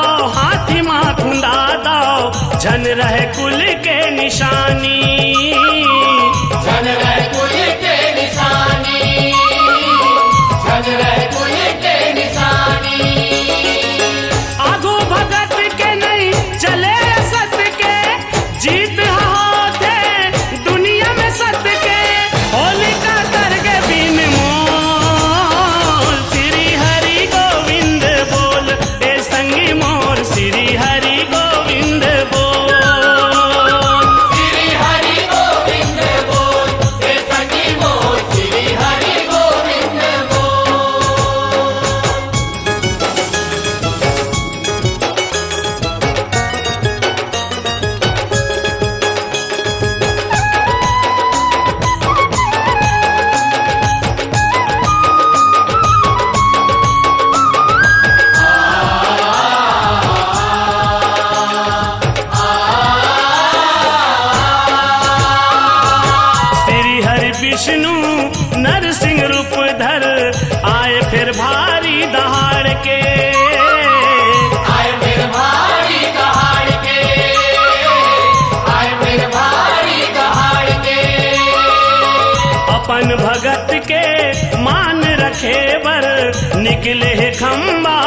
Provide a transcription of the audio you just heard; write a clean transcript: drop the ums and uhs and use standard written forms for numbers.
दो, हाथी माँ खुंदा दो, झन रहे कुल के निशानी, झन रहे कुल के निशानी, झन रहे कुल के निशानी। आगू भगत के नहीं चले सत के, जीत होते दुनिया में सत के, होलिका तरगे बिन मोल, श्री हरि गोविंद बोल, ए संगी मोर श्री हरि गोविंद बोल, श्री हरि गोविंद बोल, हे संगी मोर श्री हरि गोविंद बोल। श्री हरि विष्णु नरसिंह रूप धर, आए फिर भारी दहाड़ के, आए फिर भारी दहाड़ के, आए फिर भारी दहाड़ के। अपन भगत के मान रखे बर, निकले खंबा